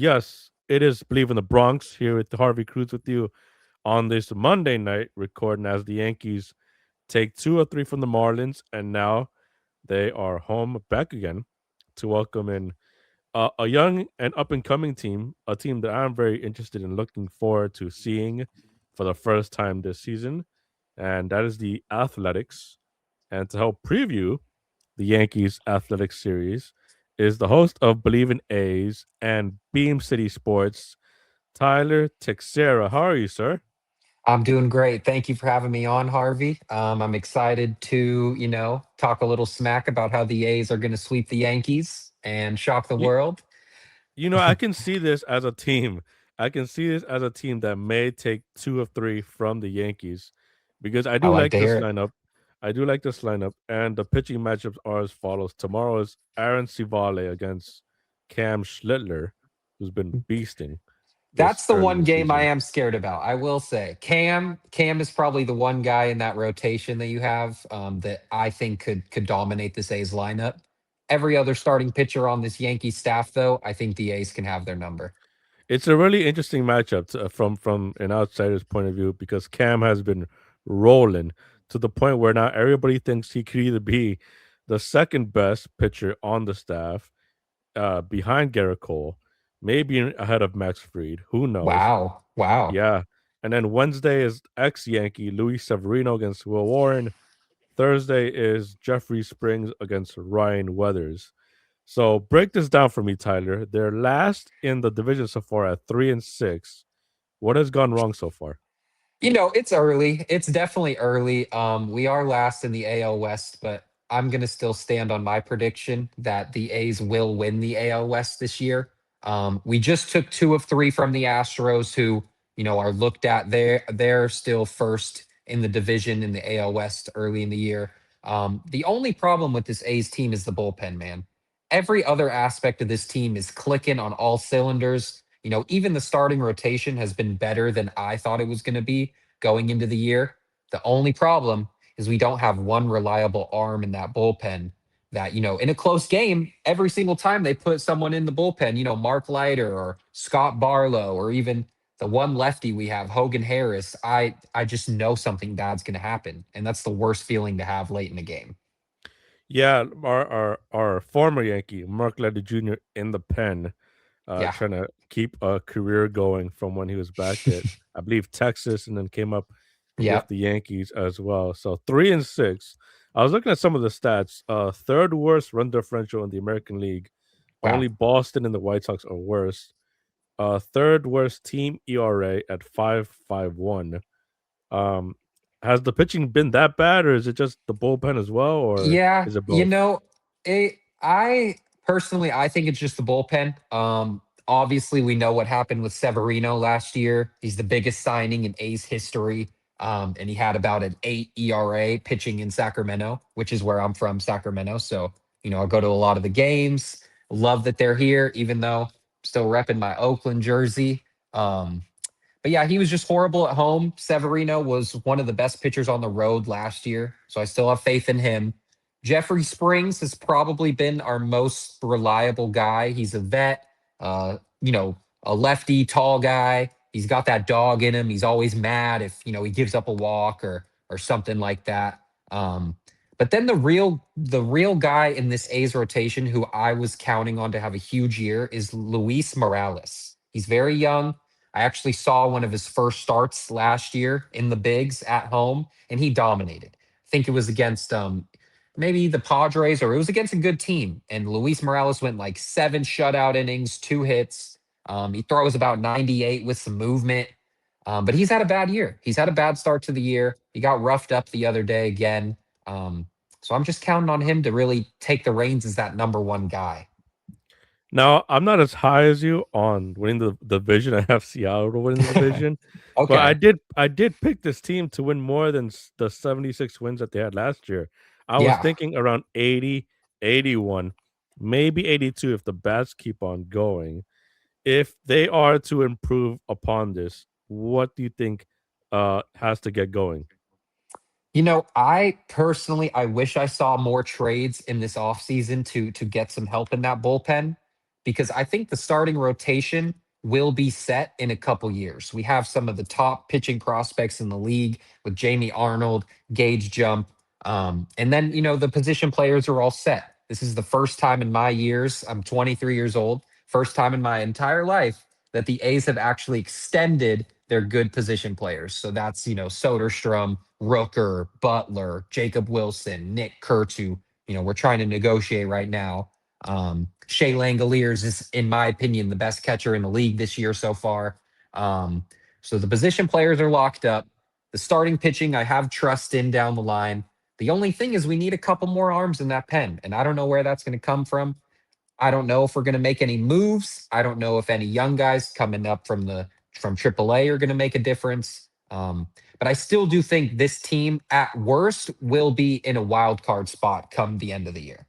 Yes, it is Bleav in the Bronx here with Harvey Cruz with you on this Monday night recording as the Yankees take 2-3 from the Marlins, and now they are home back again to welcome in a young and up and coming team, a team that I'm very interested in looking forward to seeing for the first time this season, and that is the Athletics. And to help preview the Yankees Athletics series is the host of Bleav in A's and Beam City Sports, Tyler Texeira. How are you, sir? I'm doing great. Thank you for having me on, Harvey. I'm excited to, talk a little smack about how the A's are going to sweep the Yankees and shock the You, world. I can see this as a team. I can see this as a team that may take 2 of 3 from the Yankees because I I do like like to this hear it. lineup. I do like this lineup, and the pitching matchups are as follows. Tomorrow is Aaron Civale against Cam Schlittler, who's been beasting this That's the early in one the game I season. am scared about. I will say, Cam is probably the one guy in that rotation that you have that I think could dominate this A's lineup. Every other starting pitcher on this Yankee staff, though, I think the A's can have their number. It's a really interesting matchup from an outsider's point of view because Cam has been rolling to the point where now everybody thinks he could either be the second best pitcher on the staff, behind Garrett Cole, maybe ahead of Max Fried. Who knows? Wow, wow. Yeah. And then Wednesday is ex Yankee Luis Severino against Will Warren. Thursday is Jeffrey Springs against Ryan Weathers. So break this down for me, Tyler. They're last in the division so far at 3-6. What has gone wrong so far? It's early. It's definitely early. We are last in the AL West, but I'm gonna still stand on my prediction that the A's will win the AL West this year. We just took 2 of 3 from the Astros, who are looked at. They're still first in the division in the AL West early in the year. The only problem with this A's team is the bullpen, man. Every other aspect of this team is clicking on all cylinders. Even the starting rotation has been better than I thought it was going to be going into the year. The only problem is we don't have one reliable arm in that bullpen that, in a close game, every single time they put someone in the bullpen, Mark Leiter or Scott Barlow or even the one lefty we have, Hogan Harris, I just know something bad's going to happen. And that's the worst feeling to have late in the game. Yeah, our former Yankee, Mark Leiter Jr. in the pen, Yeah. trying to keep a career going from when he was back at, I believe, Texas, and then came up with Yep. the Yankees as well. So 3-6. I was looking at some of the stats. Third worst run differential in the American League. Wow. Only Boston and the White Sox are worse. Third worst team ERA at 5.51. Um, has the pitching been that bad, or is it just the bullpen as well, or Yeah, is it both? I personally I think it's just the bullpen. Obviously we know what happened with Severino last year. He's the biggest signing in A's history. And he had about an 8 ERA pitching in Sacramento, which is where I'm from, Sacramento. So, I go to a lot of the games. Love that they're here, even though I'm still repping my Oakland jersey. Um, but yeah, he was just horrible at home. Severino was one of the best pitchers on the road last year, so I still have faith in him. Jeffrey Springs has probably been our most reliable guy. He's a vet, a lefty, tall guy. He's got that dog in him. He's always mad if he gives up a walk or something like that. But then the real guy in this A's rotation who I was counting on to have a huge year is Luis Morales. He's very young. I actually saw one of his first starts last year in the bigs at home, and he dominated. I think it was against maybe the Padres or it was against a good team. And Luis Morales went like 7 shutout innings, 2 hits. He throws about 98 with some movement. But he's had a bad year. He's had a bad start to the year. He got roughed up the other day again. Um, so I'm just counting on him to really take the reins as that number one guy. Now, I'm not as high as you on winning the division. I have Seattle to win the division, but I Okay. did I did pick this team to win more than the 76 wins that they had last year. I was Yeah. thinking around 80, 81, maybe 82 if the bats keep on going. If they are to improve upon this, what do you think has to get going? I personally I wish I saw more trades in this offseason to get some help in that bullpen because I think the starting rotation will be set in a couple years. We have some of the top pitching prospects in the league with Jamie Arnold, Gage Jump, and then, the position players are all set. This is the first time in my years, I'm 23 years old, first time in my entire life that the A's have actually extended their good position players. So that's, Soderstrom, Rooker, Butler, Jacob Wilson, Nick Kurtz, who, we're trying to negotiate right now. Shea Langoliers is, in my opinion, the best catcher in the league this year so far. Um, so the position players are locked up. The starting pitching, I have trust in down the line. The only thing is we need a couple more arms in that pen, and I don't know where that's going to come from. I don't know if we're going to make any moves. I don't know if any young guys coming up from AAA are going to make a difference. But I still do think this team, at worst, will be in a wild card spot come the end of the year.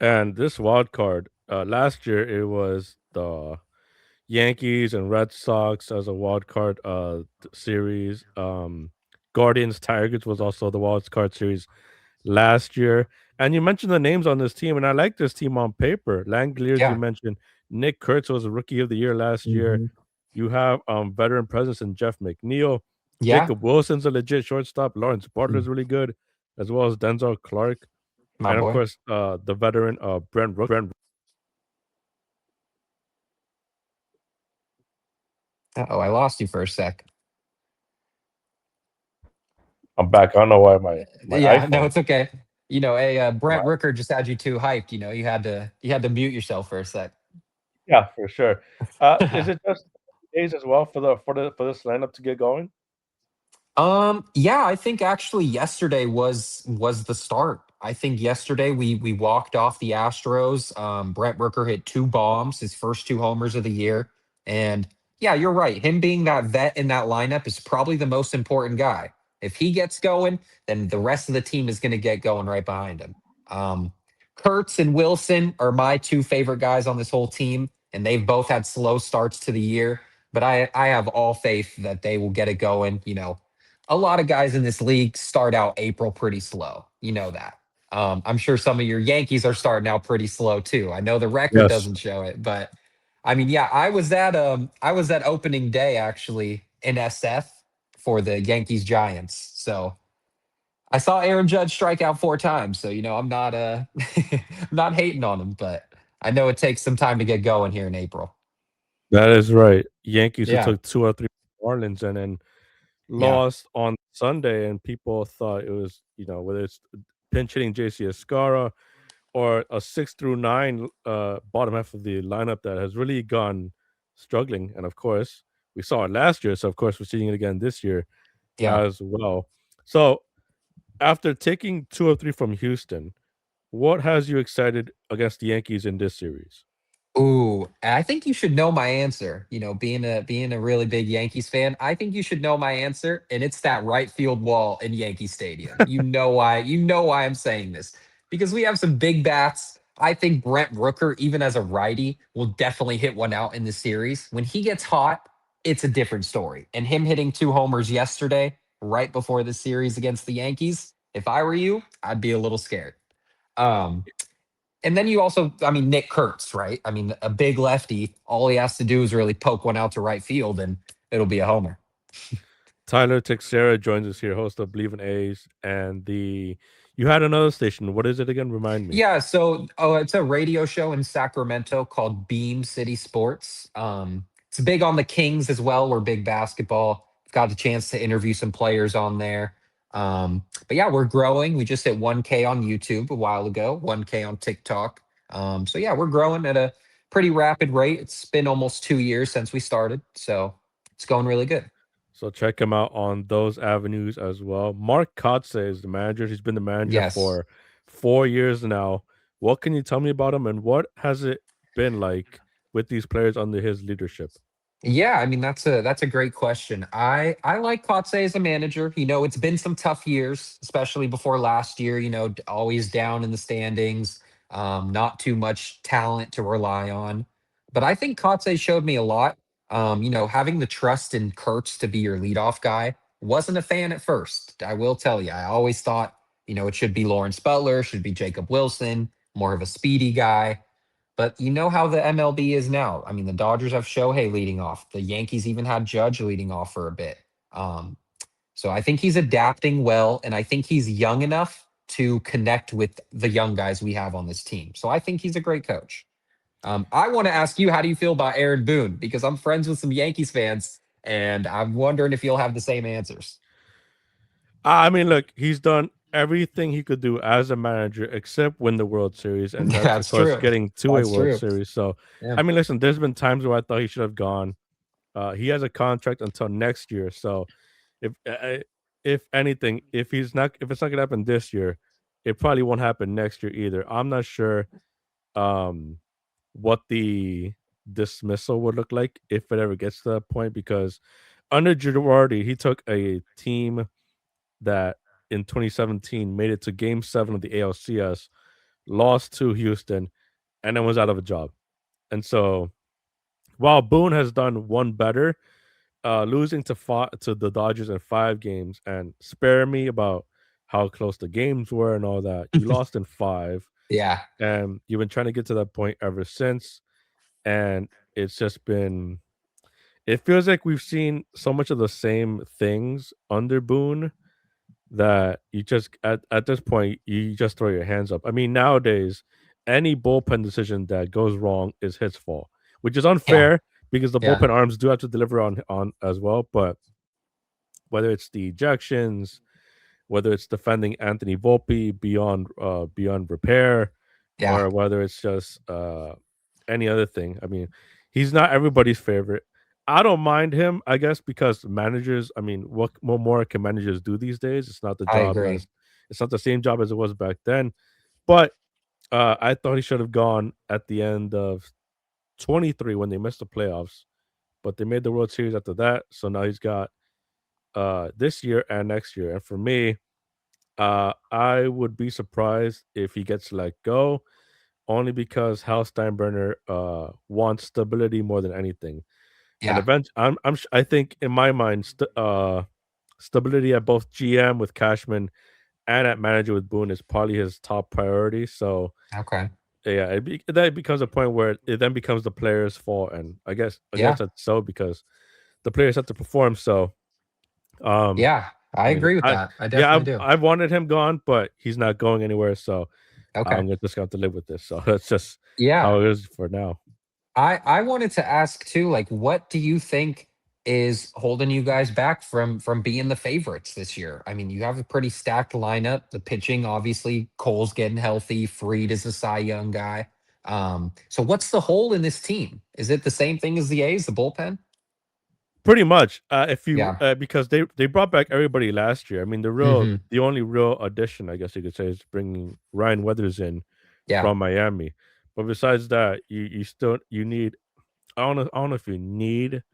And this wild card, last year it was the Yankees and Red Sox as a wild card series. Guardians Tigers was also the wild card series last year. And you mentioned the names on this team, and I like this team on paper. Langoliers, you Yeah. mentioned Nick Kurtz was a rookie of the year last year. Hmm. You have veteran presence in Jeff McNeil. Yeah. Jacob Wilson's a legit shortstop. Lawrence Mm. Butler's really good, as well as Denzel Clark. My And of boy. course, the veteran Brent Rook. Oh, I lost you for a sec. I'm back. I don't know why my Yeah, no, iPhone. it's okay. My, Brent Rooker just had you too hyped. You had to mute yourself for a sec. yeah, for sure. Is it just days as well for this lineup to get going? Yeah, I think actually yesterday was the start. I think yesterday we walked off the Astros. Brent Rooker hit two bombs, his first two homers of the year. And yeah, you're right. Him being that vet in that lineup is probably the most important guy. If he gets going, then the rest of the team is going to get going right behind him. Um, Kurtz and Wilson are my two favorite guys on this whole team, and they've both had slow starts to the year. But I have all faith that they will get it going. A lot of guys in this league start out April pretty slow. You know that. I'm sure some of your Yankees are starting out pretty slow too. I know the record Yes. doesn't show it, but I mean, yeah, I was at opening day actually in SF for the Yankees Giants. So I saw Aaron Judge strike out four times. So I'm not I'm not hating on him, but I know it takes some time to get going here in April. That is right. Yankees who Yeah, took 2 or 3 Marlins and then yeah, lost on Sunday, and people thought it was, whether it's pinch hitting JC Escara or a 6 through 9 bottom half of the lineup that has really gone struggling. And of course, we saw it last year, so of course we're seeing it again this year yeah. as well. So after taking 2 or 3 from Houston, what has you excited against the Yankees in this series? Ooh, I think you should know my answer. Being a really big Yankees fan, I think you should know my answer, and it's that right field wall in Yankee Stadium. You know why? You know why I'm saying this because we have some big bats. I think Brent Rooker, even as a righty, will definitely hit one out in the series. When he gets hot, it's a different story. And him hitting two homers yesterday, right before the series against the Yankees, if I were you, I'd be a little scared. Um, and then you also, I mean, Nick Kurtz, right? I mean, a big lefty. All he has to do is really poke one out to right field, and it'll be a homer. Tyler Texeira joins us here, host of Bleav in A's, and the you had another station. What is it again? Remind me. Yeah, so it's a radio show in Sacramento called Beam City Sports. It's big on the Kings as well. We're big basketball. Got the chance to interview some players on there. But yeah, we're growing. We just hit 1K on YouTube a while ago, 1K on TikTok. So yeah, we're growing at a pretty rapid rate. It's been almost 2 years since we started, so it's going really good. So check him out on those avenues as well. Mark Kotze is the manager. He's been the manager Yes. for 4 years now. What can you tell me about him, and what has it been like with these players under his leadership? Yeah, I mean that's a great question. I like Kotze as a manager. It's been some tough years, especially before last year. Always down in the standings, not too much talent to rely on. But I think Kotze showed me a lot. Having the trust in Kurtz to be your leadoff guy. Wasn't a fan at first. I will tell you. I always thought it should be Lawrence Butler, should be Jacob Wilson, more of a speedy guy. But you know how the MLB is now. I mean, the Dodgers have Shohei leading off. The Yankees even had Judge leading off for a bit. Um, so I think he's adapting well, and I think he's young enough to connect with the young guys we have on this team. So I think he's a great coach. I want to ask you, how do you feel about Aaron Boone? Because I'm friends with some Yankees fans, and I'm wondering if you'll have the same answers. I mean, look, he's done everything he could do as a manager except win the World Series, and that's of That's course true. getting to a That's World true. Series. So, Yeah. I mean, listen, there's been times where I thought he should have gone. He has a contract until next year, so if if anything, if it's not gonna happen this year, it probably won't happen next year either. I'm not sure um what the dismissal would look like if it ever gets to that point because under Girardi, he took a team that in 2017 made it to Game 7 of the ALCS, lost to Houston, and then was out of a job. And so while Boone has done one better, losing to the Dodgers in 5 games, and spare me about how close the games were and all that. You lost in 5, Yeah. and you've been trying to get to that point ever since, and it's just been. It feels like we've seen so much of the same things under Boone that you just at this point you just throw your hands up. I mean, nowadays, any bullpen decision that goes wrong is his fault, which is Yeah. unfair because the Yeah. bullpen arms do have to deliver on as well. But whether it's the ejections, whether it's defending Anthony Volpe beyond repair, Yeah. or whether it's just any other thing. I mean, he's not everybody's favorite. I don't mind him, I guess, because managers. I mean, what more can managers do these days? It's not the I job agree. as it's not the same job as it was back then. But I thought he should have gone at the end of 23 when they missed the playoffs, but they made the World Series after that. So now he's got this year and next year. And for me, I would be surprised if he gets let go, only because Hal Steinbrenner wants stability more than anything. And Yeah. I think in my mind, stability at both GM with Cashman and at manager with Boone is probably his top priority. So Okay. yeah, that becomes a point where it then becomes the players' fault, and I guess Yeah. that's so because the players have to perform. So um, Yeah. I I mean, agree with that. I yeah, definitely do. I've wanted him gone, but he's not going anywhere. So Okay. just gonna have to live with this. So that's just Yeah. how it is for now. I wanted to ask too, like, what do you think is holding you guys back from being the favorites this year? I mean, you have a pretty stacked lineup. The pitching, obviously, Cole's getting healthy. Freed is a Cy Young guy. So what's the hole in this team? Is it the same thing as the A's, the bullpen? Pretty much, if you Yeah. because they brought back everybody last year. I mean, Hmm. the only real addition, I guess you could say, is bringing Ryan Weathers in Yeah. from Miami. But besides that, you still you need. I don't know if you need.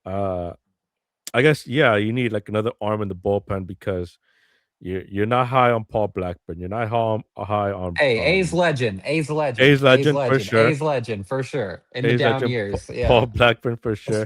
Uh, I guess yeah, you need like another arm in the bullpen because you're not high on Paul Blackburn. You're not high on Hey, A's legend, A's legend, A's A's legend for legend, sure. A's legend for sure. In the A's down legend years. Paul Yeah. Blackburn for sure.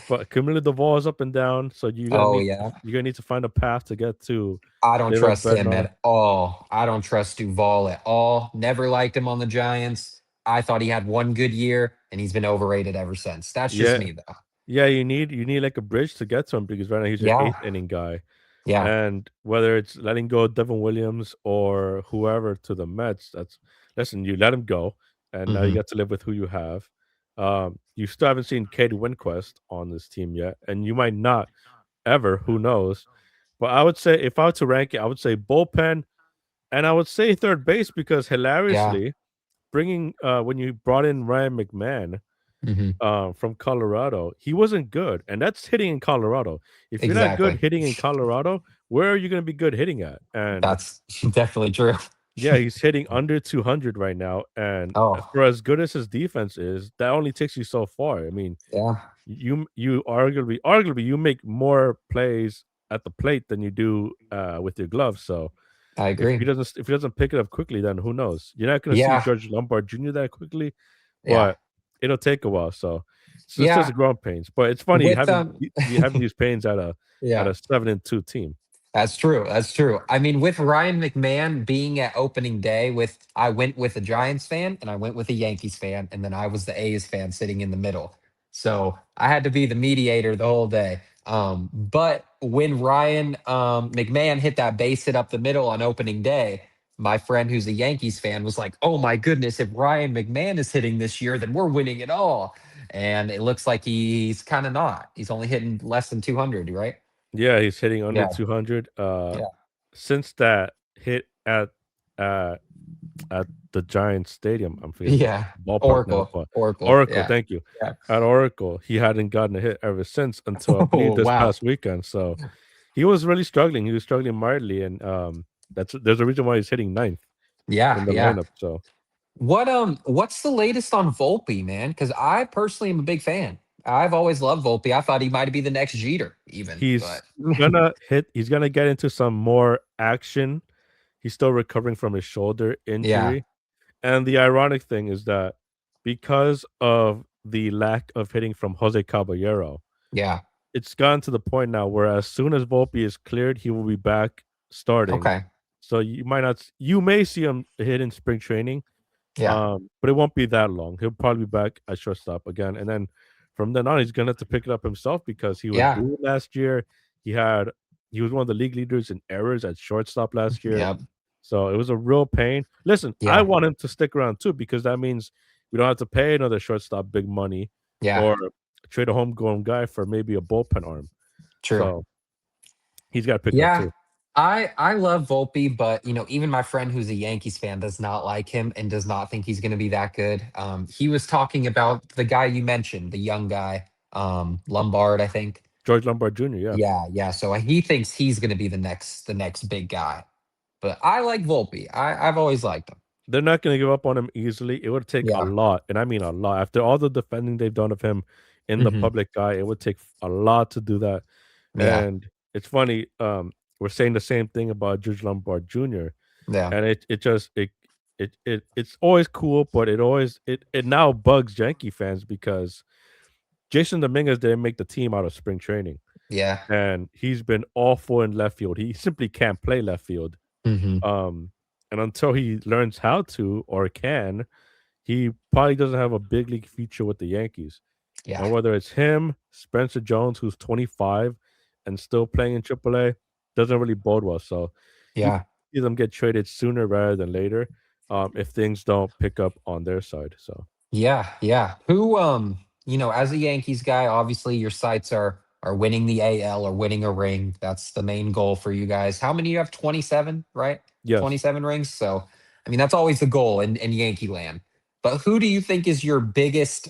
But Camilo Duvall is up and down, so Oh yeah. you're gonna need to find a path to get to I don't David trust him Bednar. at all. I don't trust Duvall at all. Never liked him on the Giants. I thought he had one good year and he's been overrated ever since. That's just Yeah, me though. yeah, you need like a bridge to get to him because right now he's your Yeah. eighth inning guy. Yeah. And whether it's letting go of Devin Williams or whoever to the Mets, that's listen, you let him go, and now you Hmm. got to live with who you have. You still haven't seen Katie Winquist on this team yet, and you might not ever. Who knows? But I would say if I were to rank it, I would say bullpen, and I would say third base because Yeah. hilariously, bringing when you brought in Ryan McMahon Hmm. from Colorado, he wasn't good, and that's hitting in Colorado. If you're not good Exactly. hitting in Colorado, where are you going to be good hitting at? And That's definitely true. yeah, he's hitting under 200 right now, and Oh, for as good as his defense is, that only takes you so far. I mean, yeah. you arguably you make more plays at the plate than you do with your gloves. So I agree. if he doesn't pick it up quickly, then who knows? You're not going to see Yeah. George Lombard Jr. that quickly, Yeah. but it'll take a while. So it's just Yeah. growing pains. But it's funny With you having these pains at yeah. a 7-2 team. That's true. That's true. I mean, with Ryan McMahon being at opening day, with I went with a Giants fan and I went with a Yankees fan, and then I was the A's fan sitting in the middle. So I had to be the mediator the whole day. But when Ryan McMahon hit that base hit up the middle on opening day, my friend who's a Yankees fan was like, "Oh my goodness, if Ryan McMahon is hitting this year, then we're winning it all." And it looks like he's kind of not. He's only hitting less than 200, right? Yeah, he's hitting under Yeah. 200. Yeah. Since that hit uh at the Giants Stadium, I'm forgetting the Yeah. ballpark now, Oracle. but Oracle. Oracle, Yeah. thank you. Yeah. At Oracle, he hadn't gotten a hit ever since until I believe Oh, this wow. past weekend. So he was really struggling. He was struggling mightily, and that's there's a reason why he's hitting ninth Yeah. in the Yeah. lineup. So What's the latest on Volpe, man? Because I personally am a big fan. I've always loved Volpe. I thought he might be the next Jeter, even. he's But he's gonna get into some more action. He's still recovering from his shoulder yeah. injury. And the ironic thing is that because of the lack of hitting from Jose Caballero, Yeah. it's gotten to the point now where as soon as Volpe is cleared, he will be back starting. Okay. So you may see him hit in spring training, Yeah. but it won't be that long. He'll probably be back at shortstop again, and then from then on, he's gonna have to pick it up himself because he was Yeah. due last year. He had he was one of the league leaders in errors at shortstop last year, Yep. so it was a real pain. Listen, I Yeah. want him to stick around too because that means we don't have to pay another shortstop big money Yeah. or trade a homegrown guy for maybe a bullpen arm. True. So he's got to pick up Yeah. too. I love Volpe, but even my friend who's a Yankees fan does not like him and does not think he's going to be that good. He was talking about the guy you mentioned, the young guy, Lombard, I think. George Lombard Jr. Yeah, Yeah, yeah. So he thinks he's going to be the next big guy. But I like Volpe. I've always liked him. they're not going to give up on him easily. It would take a Yeah. lot, and I mean a lot. After all the defending they've done of him in the Hmm. public eye, it would take a lot to do that. Yeah. And it's funny, we're saying the same thing about George Lombard Jr. Yeah. And it just it's always cool, but it now bugs Yankee fans because Jason Dominguez didn't make the team out of spring training, Yeah. and he's been awful in left field. He simply can't play left field. Hmm. Um, and until he learns how to or can, he probably doesn't have a big league future with the Yankees. Yeah. And whether it's him, Spencer Jones, who's 25 and still playing in AAA, doesn't really bode well. So you Yeah. see them get traded sooner rather than later, if things don't pick up on their side. So Yeah. Yeah. Who as a Yankees guy, obviously your sights are winning the AL or winning a ring. That's the main goal for you guys. How many you have? 27, right? yes. 27 rings. So I mean that's always the goal in Yankee land. But who do you think is your biggest,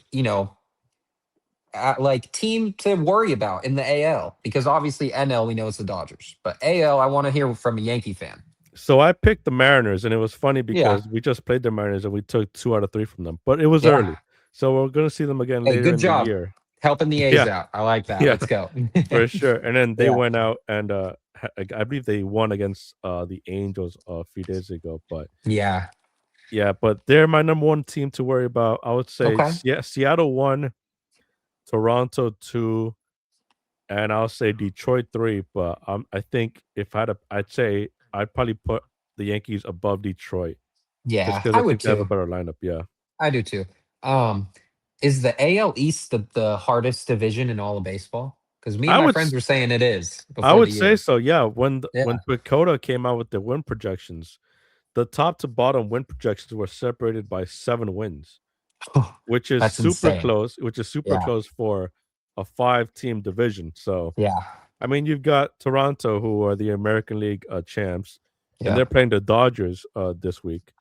like team to worry about in the AL? Because obviously NL we know it's the Dodgers, but AL I want to hear from a Yankee fan. So I picked the Mariners, and it was funny Yeah. because we just played the Mariners and we took 2 out of 3 from them, but it was Yeah. early. So we're gonna see them again Hey, later good in the job year. helping the A's Yeah, out. I like that. yeah, Let's go. for sure. And then they Yeah. went out and I believe they won against the Angels a few days ago. But Yeah. yeah, but they're my number one team to worry about. I would say Okay. Seattle 1, Toronto 2, and I'll say Detroit 3. But I think if I had, I'd say I'd probably put the Yankees above Detroit just Yeah, because I I would think they have a too. better lineup. Yeah, I do too. Um, is the AL East the hardest division in all of baseball? Because me and I my would friends were saying it is I before would the say year. so. Yeah, when Yeah. Dakota came out with the win projections, the top to bottom win projections were separated by 7 wins, which is That's super insane. close. Which is super Yeah. close for a 5 team division. So Yeah. I mean, you've got Toronto, who are the American League champs, and they're Yeah. playing the Dodgers this week.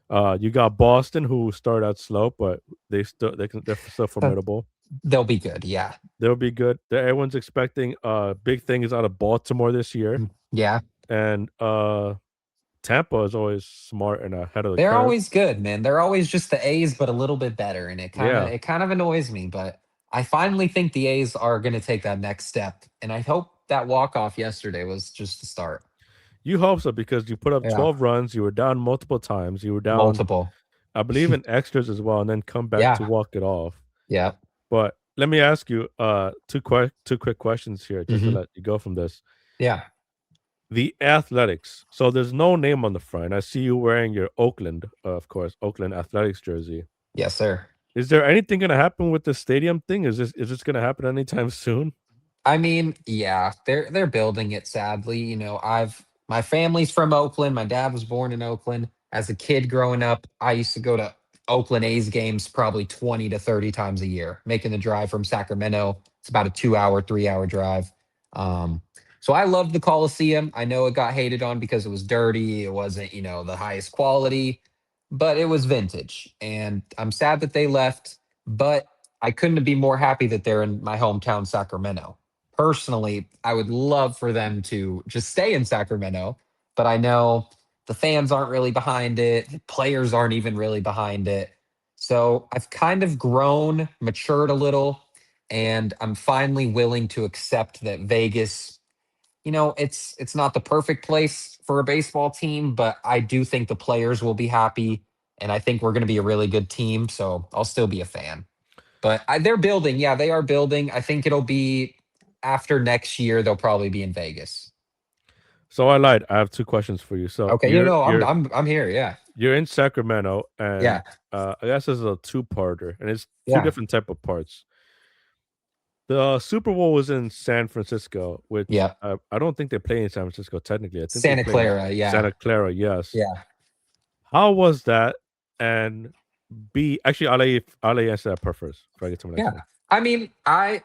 You got Boston, who started out slow, but they're still Uh, formidable. They'll be good. Yeah. They'll be good. Everyone's expecting big things out of Baltimore this year, Yeah. and Tampa is always smart and ahead of the They're curve. always good, man. They're always just the A's, but a little bit better. And it kind of Yeah, it kind of annoys me, but I finally think the A's are going to take that next step. And I hope that walk off yesterday was just the start. you hope so because you put up Yeah. 12 runs. You were down multiple times. You were down, Multiple. I believe, in extras as well, and then come back to Yeah. walk it off. Yeah. But let me ask you two quick questions here just to Hmm. let you go from this. Yeah. The Athletics. So there's no name on the front. I see you wearing your Oakland, of course, Oakland Athletics jersey. Yes, sir. Is there anything going to happen with the stadium thing? Is this going to happen anytime soon? I mean, yeah, they're building it sadly. I've my family's from Oakland. My dad was born in Oakland. As a kid growing up, I used to go to Oakland A's games probably 20 to 30 times a year, making the drive from Sacramento. It's about a 2 hour, 3 hour drive. Um, so I loved the Coliseum. I know it got hated on because it was dirty. It wasn't, the highest quality, but it was vintage. And I'm sad that they left, but I couldn't be more happy that they're in my hometown, Sacramento. Personally, I would love for them to just stay in Sacramento, but I know the fans aren't really behind it. The players aren't even really behind it. So I've kind of grown, matured a little, and I'm finally willing to accept that Vegas, it's not the perfect place for a baseball team, but I do think the players will be happy, and I think we're going to be a really good team. So I'll still be a fan. But they're building. Yeah, they are building. I think it'll be after next year. They'll probably be in Vegas. So I lied. I have two questions for you. So Okay, you're I'm you're I'm I'm here. Yeah, you're in Sacramento, yeah, and I guess this is a two-parter, and it's two yeah, different type of parts. The Super Bowl was in San Francisco, which yeah. I don't think they play in San Francisco technically. I think they Santa play in Clara. Yeah, Santa Clara. Yes. yeah, How was that? And B, actually, I'll let you answer that part first before I get to my next yeah. one. I mean, I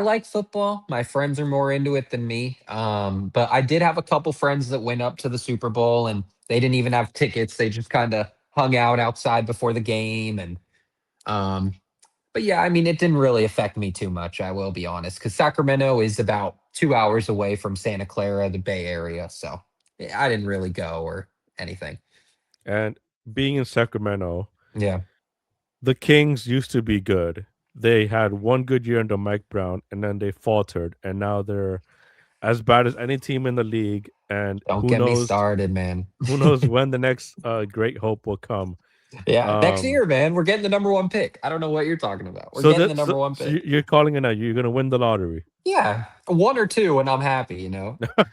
like football. My friends are more into it than me. But I did have a couple friends that went up to the Super Bowl and they didn't even have tickets. They just kind of hung out outside before the game and um but yeah, I mean, it didn't really affect me too much, I will be honest, because Sacramento is about 2 hours away from Santa Clara, the Bay Area. So yeah, I didn't really go or anything. And being in Sacramento, Yeah. the Kings used to be good. They had one good year under Mike Brown, and then they faltered, and now they're as bad as any team in the league. And Don't who get me knows? started, man. Who knows when the next great hope will come? Yeah. Next Um, year, man, we're getting the number one pick. I don't know what you're talking about. We're so getting that the so, number one so pick. you're calling it now. You're gonna win the lottery. Yeah. One or two, and I'm happy.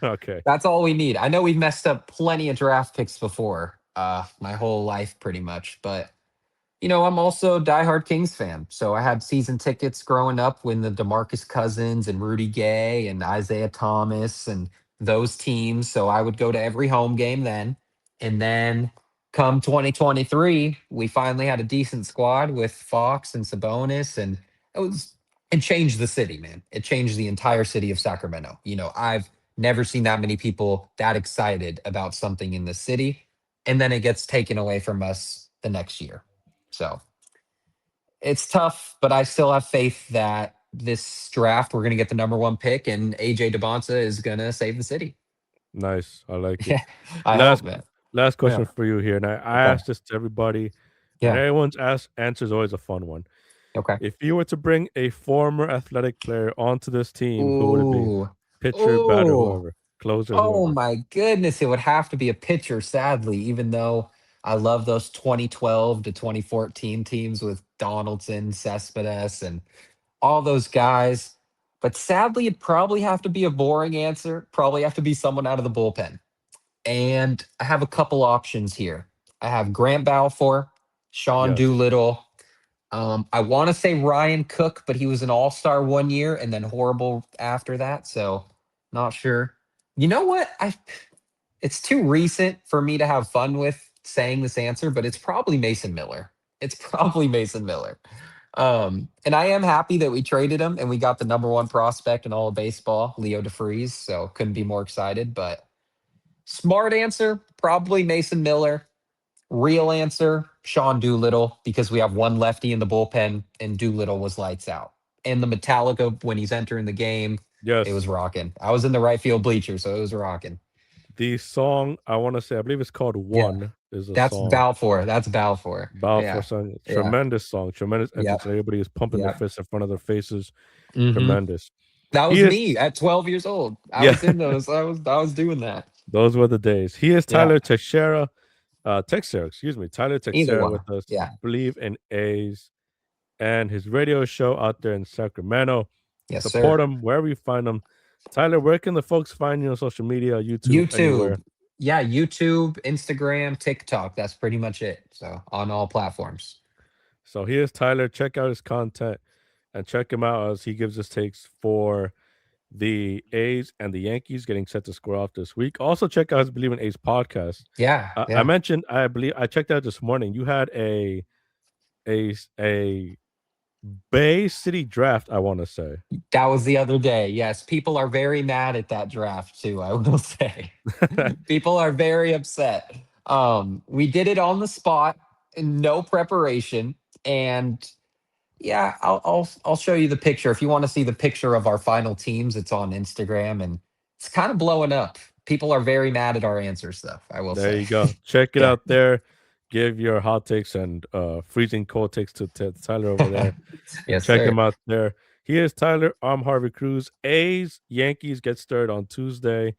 Okay. That's all we need. I know we've messed up plenty of draft picks before, my whole life pretty much, but I'm also a diehard Kings fan. So I had season tickets growing up when the DeMarcus Cousins and Rudy Gay and Isaiah Thomas and those teams. So I would go to every home game then. And then come 2023, we finally had a decent squad with Fox and Sabonis. And it changed the city, man. It changed the entire city of Sacramento. I've never seen that many people that excited about something in the city. And then it gets taken away from us the next year. So it's tough, but I still have faith that this draft we're going to get the number one pick, and AJ DeBonsa is going to save the city. Nice. I like it. Yeah, I Last hope, man. last Yeah. question for you here, and I Okay. asked this to everybody, and Yeah. everyone's answer is always a fun one. Okay. If you were to bring a former athletic player onto this team, who would it be? Ooh. Pitcher, batter, Ooh. whoever, closer, Oh whoever. my goodness. It would have to be a pitcher, sadly, even though I love those 2012 to 2014 teams with Donaldson, Cespedes, and all those guys. But sadly, it'd probably have to be a boring answer. Probably have to be someone out of the bullpen. And I have a couple options here. I have Grant Balfour, Sean Yes. Doolittle. I want to say Ryan Cook, but he was an all-star one year and then horrible after that. So not sure. You know what? It's too recent for me to have fun with saying this answer, but it's probably Mason Miller. It's probably Mason Miller. And I am happy that we traded him and we got the number one prospect in all of baseball, Leo DeFreeze. So couldn't be more excited. But smart answer, probably Mason Miller. Real answer, Sean Doolittle, because we have one lefty in the bullpen and Doolittle was lights out. And the Metallica, when he's entering the game, it was Yes. rocking. I was in the right field bleacher, so it was rocking. The song I want to say, I believe it's called Yeah. "One" is a That's song. Balfour. That's Balfour. Balfour Yeah. song, Yeah. tremendous song, tremendous Yep. entrance. Everybody is pumping their Yep. fists in front of their faces. Hmm. Tremendous. That He was is, me at 12 years old. I yeah. was in those. I was doing that. Those were the days. He is Yeah. Tyler Texeira, excuse me, Tyler Either Texeira one. with us. Yeah. Believe in A's and his radio show out there in Sacramento. Yes, Support sir. him wherever you find him. Tyler, where can the folks find you on social media, YouTube, YouTube. anywhere? Yeah, YouTube, Instagram, TikTok. That's pretty much it. So on all platforms. So here's Tyler. Check out his content and check him out as he gives his takes for the A's and the Yankees getting set to square off this week. Also, check out his Bleav in A's podcast. Yeah, I yeah. mentioned, I believe, I checked out this morning. You had a Bay City draft, I want to say. That was the other day. Yes, people are very mad at that draft too, I will say. People are very upset. We did it on the spot, no preparation, and yeah, I'll show you the picture. If you want to see the picture of our final teams, it's on Instagram and it's kind of blowing up. People are very mad at our answers though, I will There say. you go. Check it Yeah. out there. Give your hot takes and freezing cold takes to Tyler over there. Yes, Check sir. him out there. Here's Tyler. I'm Harvey Cruz. A's Yankees get started on Tuesday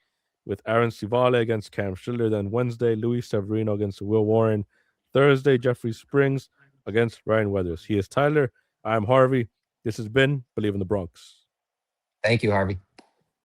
with Aaron Civale against Cam Schiller. Then Wednesday, Luis Severino against Will Warren. Thursday, Jeffrey Springs against Ryan Weathers. He is Tyler. I'm Harvey. This has been Bleav in the Bronx. Thank you, Harvey.